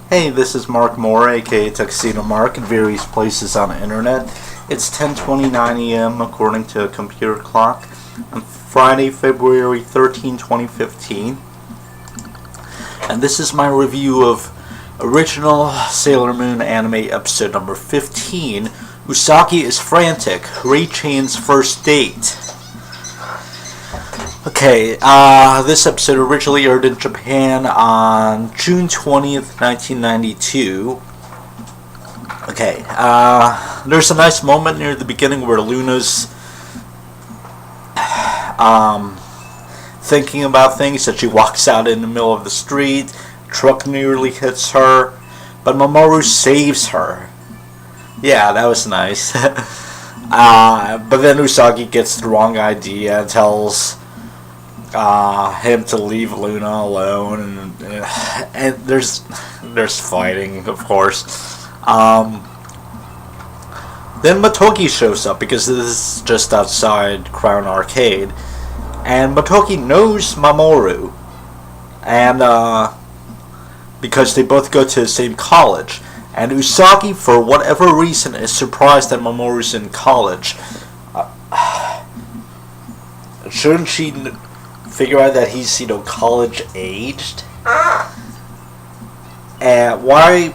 Hey, this is Mark Moore, aka Tuxedo Mark, in various places on the internet. It's 10:29 a.m. according to a computer clock on Friday, February 13, 2015. And this is my review of original Sailor Moon anime episode number 15, Usagi is Frantic, Rei-chan's first date. Okay, this episode originally aired in Japan on June 20th, 1992. Okay, there's a nice moment near the beginning where Luna's thinking about things, that she walks out in the middle of the street, truck nearly hits her, but Mamoru saves her. Yeah, that was nice. But then Usagi gets the wrong idea and tells him to leave Luna alone, and there's fighting, of course. Then Motoki shows up because this is just outside Crown Arcade, and Motoki knows Mamoru, and because they both go to the same college, and Usagi, for whatever reason, is surprised that Mamoru's in college. Shouldn't she figure out that he's, college aged? And why?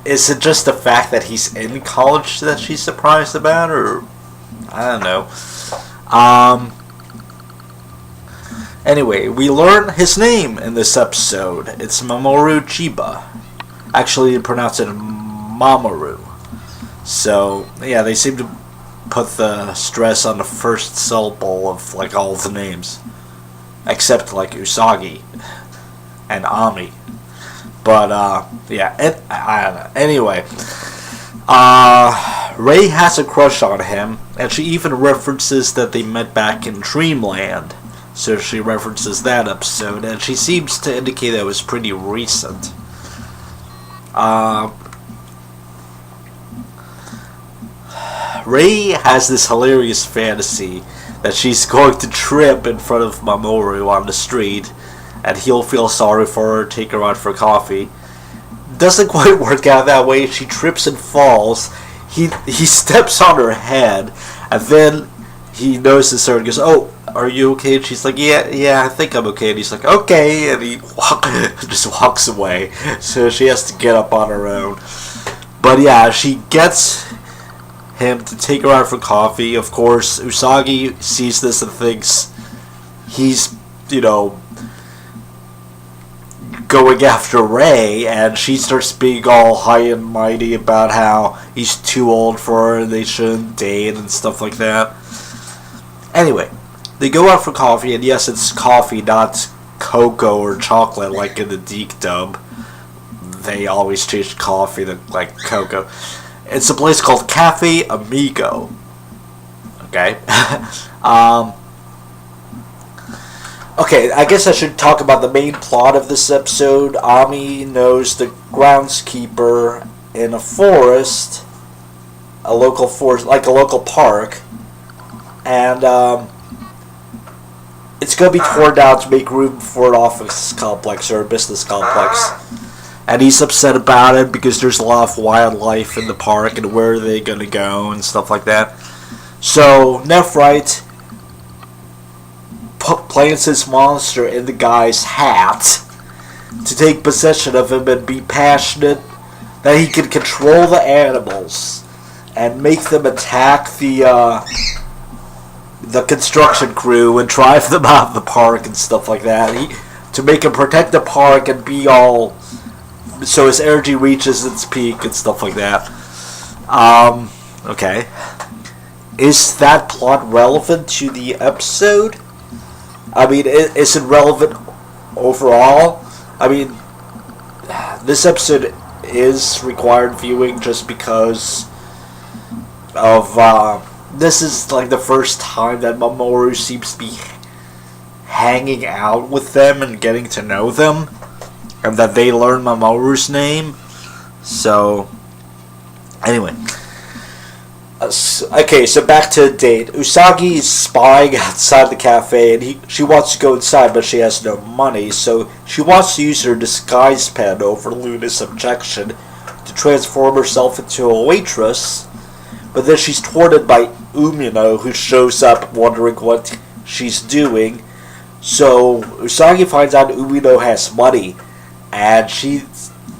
Is it just the fact that he's in college that she's surprised about, or I don't know. Anyway, we learn his name in this episode. It's Mamoru Chiba. Actually, they pronounce it Mamoru. So yeah, they seem to put the stress on the first syllable of all the names, except Usagi and Ami. But yeah, I don't know. Anyway, Rei has a crush on him, and she even references that they met back in Dreamland. So she references that episode, and she seems to indicate that it was pretty recent. Rei has this hilarious fantasy that she's going to trip in front of Mamoru on the street, and he'll feel sorry for her, take her out for coffee. Doesn't quite work out that way. She trips and falls. He steps on her head, and then he notices her and goes, "Oh, are you okay?" And she's like, yeah, I think I'm okay." And he's like, "Okay," and he just walks away. So she has to get up on her own. But yeah, she gets him to take her out for coffee. Of course, Usagi sees this and thinks he's, going after Rei, and she starts being all high and mighty about how he's too old for her and they shouldn't date and stuff like that. Anyway, they go out for coffee, and yes, it's coffee, not cocoa or chocolate like in the Deke dub. They always change coffee to cocoa. It's a place called Cafe Amigo. Okay. Okay, I guess I should talk about the main plot of this episode. Ami knows the groundskeeper in a forest, a local forest, like a local park, and it's going to be torn down to make room for an office complex or a business complex. And he's upset about it because there's a lot of wildlife in the park, and where are they going to go and stuff like that. So Nephrite plants his monster in the guy's hat to take possession of him and be passionate that he can control the animals and make them attack the construction crew and drive them out of the park and stuff like that. To make him protect the park and be all, so his energy reaches its peak and stuff like that. Okay. Is that plot relevant to the episode? I mean, is it relevant overall? I mean, this episode is required viewing just because of, this is the first time that Mamoru seems to be hanging out with them and getting to know them, and that they learn Mamoru's name. So, anyway. Okay, so back to the date. Usagi is spying outside the cafe, and she wants to go inside, but she has no money, so she wants to use her disguise pen over Luna's objection to transform herself into a waitress. But then she's thwarted by Umino, who shows up wondering what she's doing. So Usagi finds out Umino has money, and she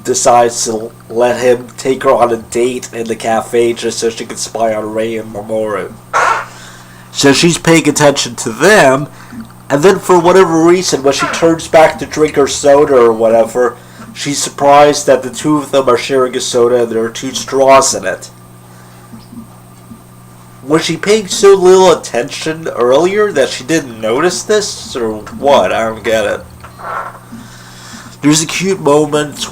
decides to let him take her on a date in the cafe just so she can spy on Rei and Mamoru. So she's paying attention to them, and then for whatever reason, when she turns back to drink her soda or whatever, she's surprised that the two of them are sharing a soda and there are 2 straws in it. Was she paying so little attention earlier that she didn't notice this, or what? I don't get it. There's a cute moment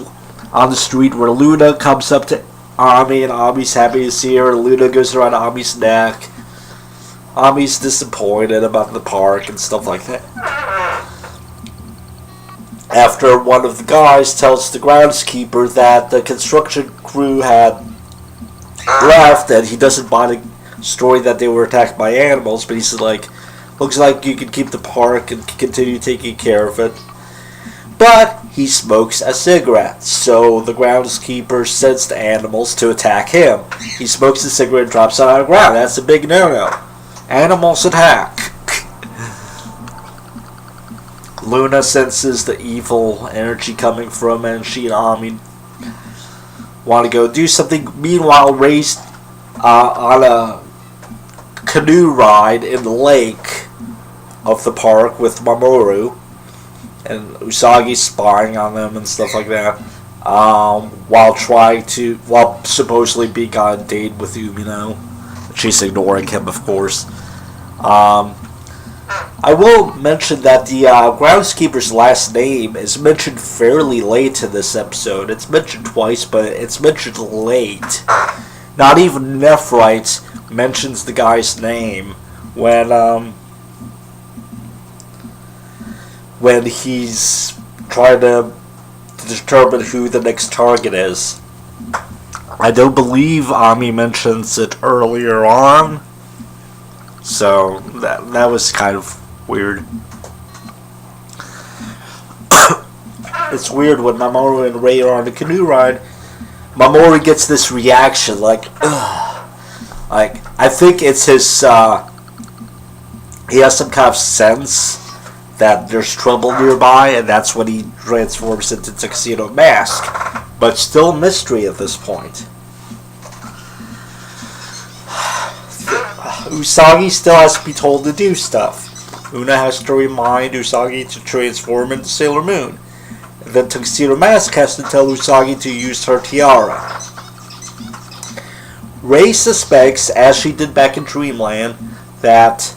on the street where Luna comes up to Ami, and Ami's happy to see her. Luna goes around Ami's neck. Ami's disappointed about the park and stuff like that. After one of the guys tells the groundskeeper that the construction crew had left, and he doesn't buy the story that they were attacked by animals, but he's like, looks like you can keep the park and continue taking care of it. But he smokes a cigarette, so the groundskeeper sends the animals to attack him. He smokes the cigarette and drops it on the ground. That's a big no-no. Animals attack. Luna senses the evil energy coming from it, and she and Ami want to go do something. Meanwhile, Rei's on a canoe ride in the lake of the park with Mamoru, and Usagi's spying on them and stuff like that, while supposedly being on a date with Umino. She's ignoring him, of course. I will mention that the groundskeeper's last name is mentioned fairly late in this episode. It's mentioned twice, but it's mentioned late. Not even Nephrite mentions the guy's name when he's trying to determine who the next target is. I don't believe Ami mentions it earlier on, so that was kind of weird. It's weird when Mamoru and Rei are on the canoe ride. Mamoru gets this reaction like, ugh. Like, I think it's his, he has some kind of sense that there's trouble nearby, and that's when he transforms into Tuxedo Mask. But still a mystery at this point. Usagi still has to be told to do stuff. Una has to remind Usagi to transform into Sailor Moon. And then Tuxedo Mask has to tell Usagi to use her tiara. Rei suspects, as she did back in Dreamland, that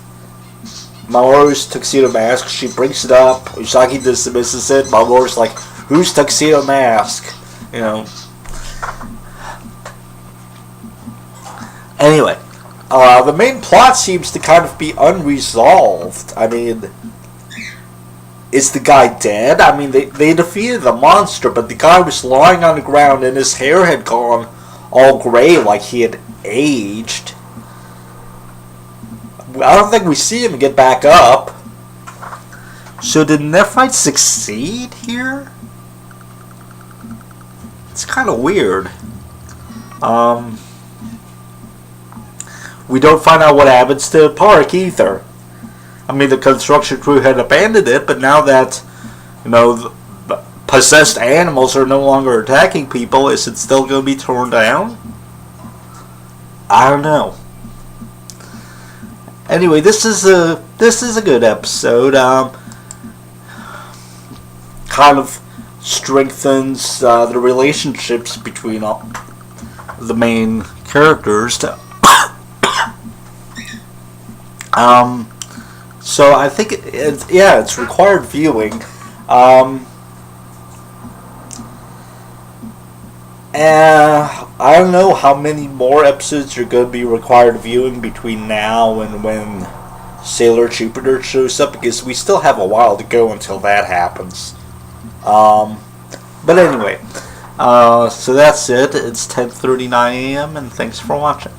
Mamoru's Tuxedo Mask. She brings it up. Usagi dismisses it. Mamoru's like, who's Tuxedo Mask? You know. Anyway, the main plot seems to kind of be unresolved. I mean, is the guy dead? I mean, they defeated the monster, but the guy was lying on the ground and his hair had gone all gray like he had aged. I don't think we see him get back up. So did Nephrite succeed here? It's kind of weird. We don't find out what happens to the park either. I mean, the construction crew had abandoned it, but now that, you know, the possessed animals are no longer attacking people, is it still going to be torn down? I don't know. Anyway, this is a good episode. Kind of strengthens the relationships between all the main characters. So I think it's required viewing. I don't know how many more episodes are going to be required viewing between now and when Sailor Jupiter shows up, because we still have a while to go until that happens. But anyway, so that's it. It's 10:39 a.m. and thanks for watching.